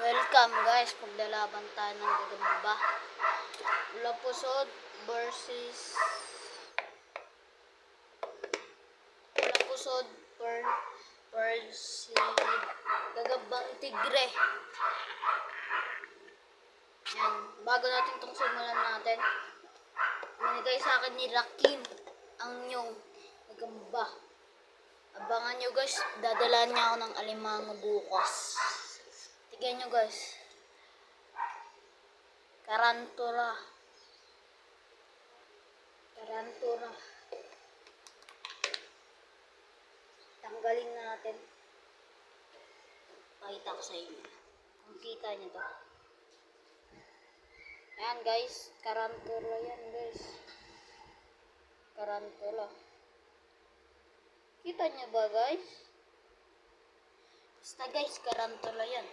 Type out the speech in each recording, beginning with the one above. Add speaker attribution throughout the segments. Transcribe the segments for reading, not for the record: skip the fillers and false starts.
Speaker 1: Welcome guys, paglalaban tayo ng gagamba. Lapusod versus Lapusod versus Gagambang Tigre. Yan, bago natin itong simulan natin, binigay sa akin ni Rakim ang inyong gagamba. Abangan nyo guys, dadalaan niya ako ng alimango bukas. Tignan nyo guys. Tarantula. Tanggalin na natin. Pakita ko sa inyo. Kung kita nyo to. Ayan guys, tarantula yan guys. Tarantula. Kita nyo ba guys? Basta guys, tarantula yan.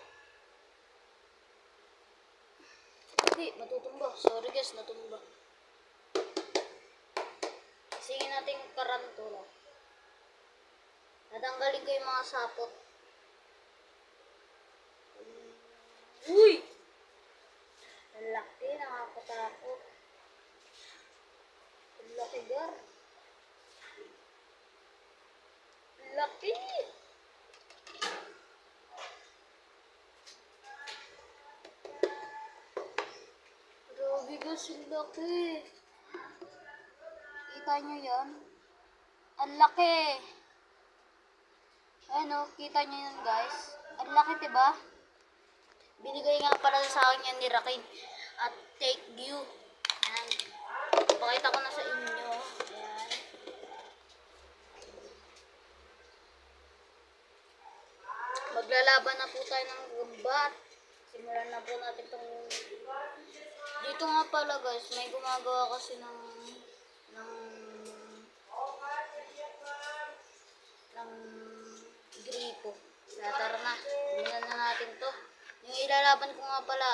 Speaker 1: Hindi, matutumba. Sorry guys, natumba. Sige natin tarantula. Natanggalin ko yung mga sapot. Uy! Ang laki, nakakatakot. Ang laki gar. Ang laki! Grabe guys, ang laki. Kita nyo yan? Ang laki! Ano, kita nyo yun guys? Ang laki diba? Binigay nga pala sa akin yan ni Rakim. At take view. Ayan. Pakita ko na sa inyo. Ayan. Maglalaban na po tayo ng gumbat. Simulan na po natin itong... Dito nga pala guys, may gumagawa kasi ng gripo. Tara na. Tingnan na natin to. Yung ilalaban ko nga pala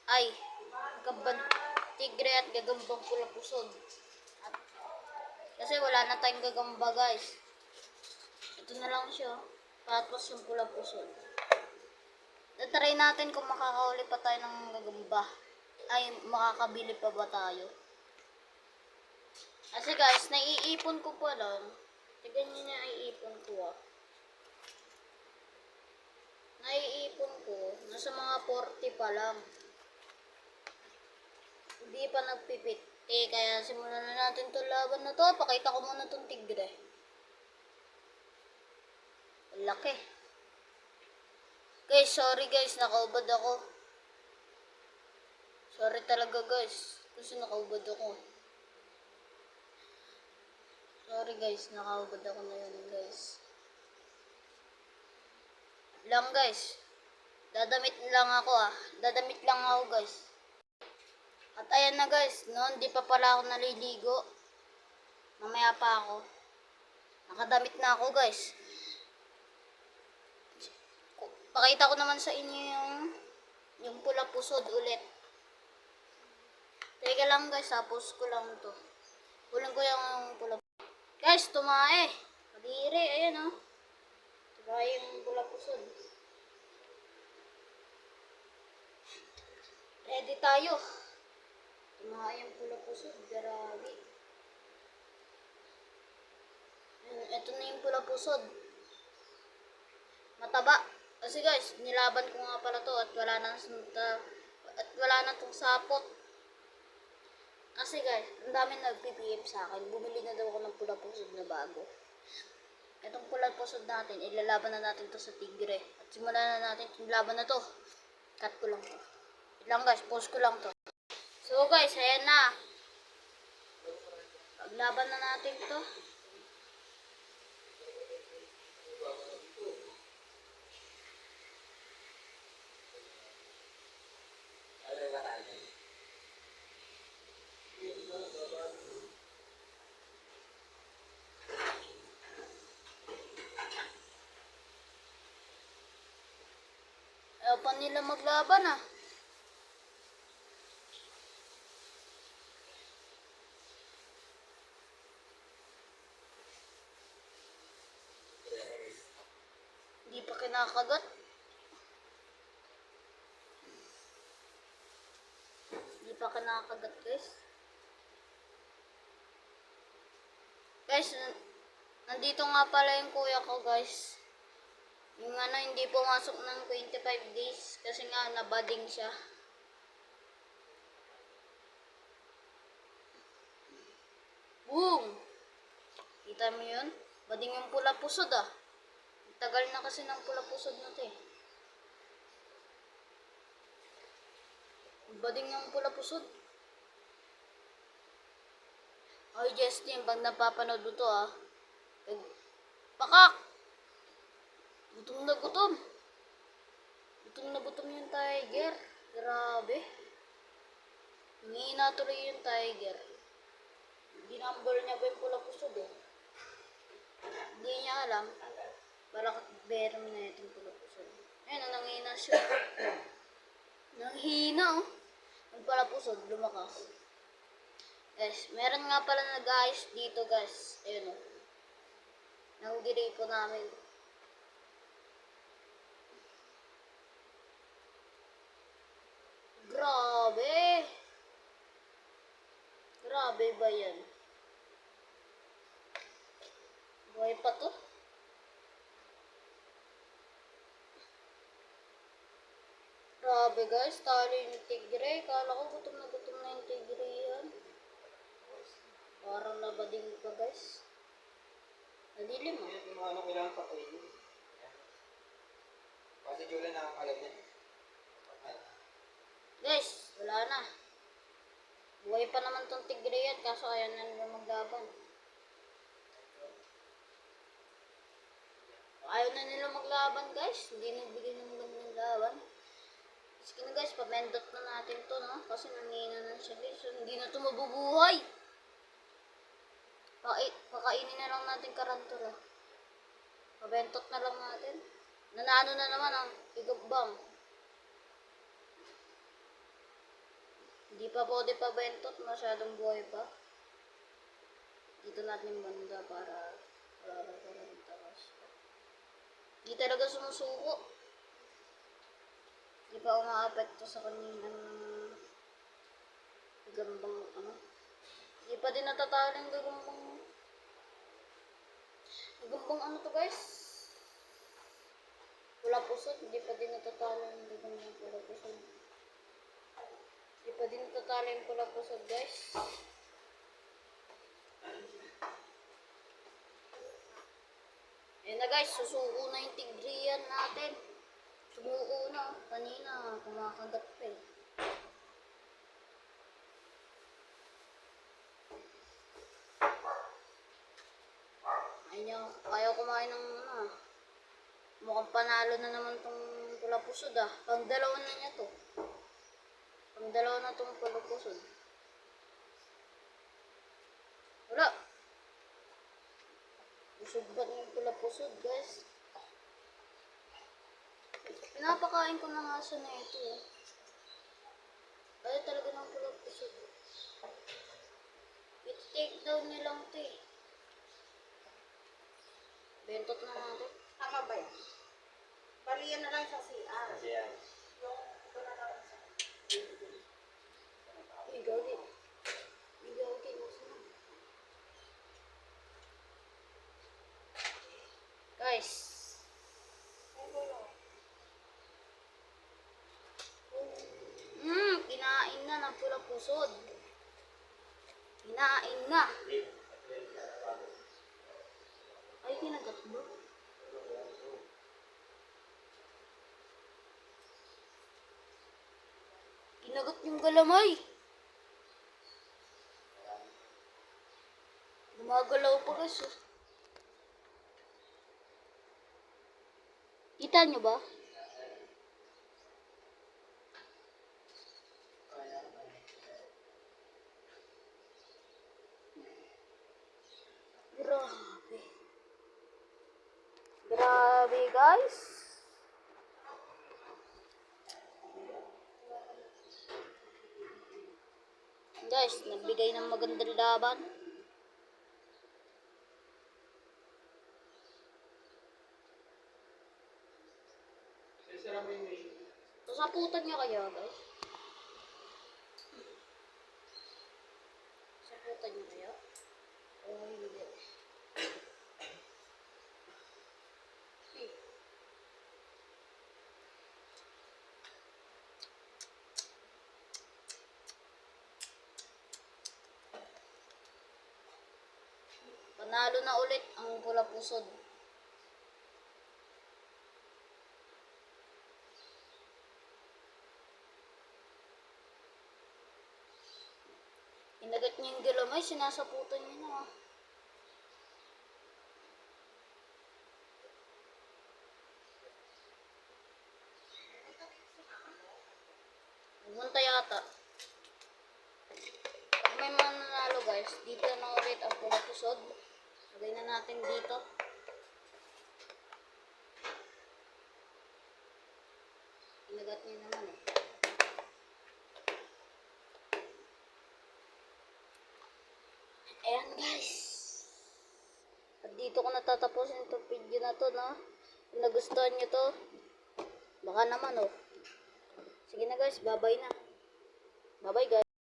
Speaker 1: ay gagambang tigre at gagambang pula-pusod. Kasi wala na tayong gagamba guys. Ito na lang siya. Tapos yung pula-pusod. Tatry natin kung makakahuli pa tayo ng gagamba. Ay, makakabili pa ba tayo? Kasi guys, naiipon ko pa lang. Tignan nyo na naiipon ko Naiipon ko. Nasa mga 40 pa lang. Hindi pa nagpipit. Kaya simulan na natin itong laban na to. Pakita ko muna itong tigre. Laki. Guys, sorry guys. Nakaubad ako. Sorry talaga guys. Kasi nakaubad ako. Sorry guys. Nakaubad ako na yun guys. Lang guys. Dadamit lang ako Dadamit lang ako guys. At ayan na guys. Noon di pa pala ako naliligo. Mamaya pa ako. Nakadamit na ako guys. Pakita ko naman sa inyo yung pula-pusod ulit. Teka lang guys, tapos ko lang to. Kulang ko yung pula-pusod. Guys, tumae. Kadiri, ayan Tumae yung pula-pusod. Ready tayo. Tumae yung pula-pusod. Grabe. Ito na yung pula-pusod. Mataba. Kasi guys, nilaban ko nga pala to at wala na tong sapot. Kasi guys, ang dami nag-PPM sa akin. Bumili na daw ako ng pula-pusod na bago. Itong pula-pusod natin, ilalaban na natin to sa tigre. At simulan na natin yung laban na to. Cut ko lang to. Lang guys, post ko lang to. So guys, ayan na. Paglaban na natin to. Ayaw pa nila maglaban Hindi pa kinakagat. pa kinakagat guys. Guys, nandito nga pala yung kuya ko guys. Yung ano, hindi pumasok ng 25 days kasi nga nabading siya. Boom! Kita mo yun? Bading yung pula pusod ah. Tagal na kasi ng pula pusod na to eh. Bading yung pula pusod. Ay, Justin, pag napapanood mo to ah. Pakak! Gutom na gutom. Gutom na gutom yung tiger. Grabe. Hingina tuloy yung tiger. Ginumber niya pa yung pula pusod eh. Hindi niya alam. Bakit beram na itong pula pusod. Ayun, nanghina siya. Nanghina oh. Yung pula pusod, lumakas. Guys, meron nga pala nag-ayos dito guys. Ayun oh. Nanggiri po namin. Grabe. Grabe ba yan? Buhay pa to? Grabe guys, talo yung tigre. Kala ko gutom na yung tigre yan. Parang nabading pa guys. Nadilim ah.
Speaker 2: Yung mga ano kailangan patayin. Kasi Julie nakakalam niya.
Speaker 1: Guys, wala na. Buhay pa naman tong tigre yan, kaso ayaw na nila maglaban. Ayaw na nila maglaban guys. Hindi nagbigay ng magandang laban. Sige na guys, pamendot na natin to no. Kasi nangina na siya guys. So, hindi na to mabubuhay. Pakainin na lang natin karantula. Pabentot na lang natin. Nanalo na naman ang igubang. Hindi pa pwede pabentot. Masyadong buhay pa. Dito natin banda para hindi talaga sumusuko. Hindi pa umaapekto sa kanyang gagambang ano. Hindi pa din natatalo yung gagambang ano to guys. Pula pusod. Hindi pa din natatalo yung gagambang pula pusod. Hindi pa din natatalo yung pula pusod guys. Ayan na guys, susuko na yung tigrian natin. Sumuko na. Kanina, kumakagat pa eh. Ayaw kumain ng ano. Mukhang panalo na naman tong pula pusod ah. Pang-dalawa na niya to. Pang-dalawa na tong pula pusod. Wala. Busog ba yung pula pusod guys? Pinapakain ko na nga siya na ito eh. Kaya talaga ng pula pusod. I-take down nilang ito eh. Bentot na natin.
Speaker 3: Tama ba yan? Baliyan na lang sa CR.
Speaker 2: Kasi yan.
Speaker 1: Igawin. Guys. Kinain na ng pula pusod. Kinain na. Ay, kinagat mo. Kinagat yung galamay. Gumagalaw pa guys. Kita nyo ba? Grabe. Grabe guys. Guys, nagbigay ng magandang laban. Sasaputan niya kaya guys. Nasasaputan niyo kaya? O hindi? Panalo na ulit ang pula pusod. Inagat niya yung galamay, sinasaputan niya na. Pumunta yata. Pag may mananalo guys, dito na ulit ang pula pusod. Lagay na natin dito. Inagat niya naman eh. Ayan guys. At dito ko natatapusin itong video na to, no? Kung nagustuhan nyo to, baka naman, oh. Sige na guys, bye-bye na. Bye-bye guys.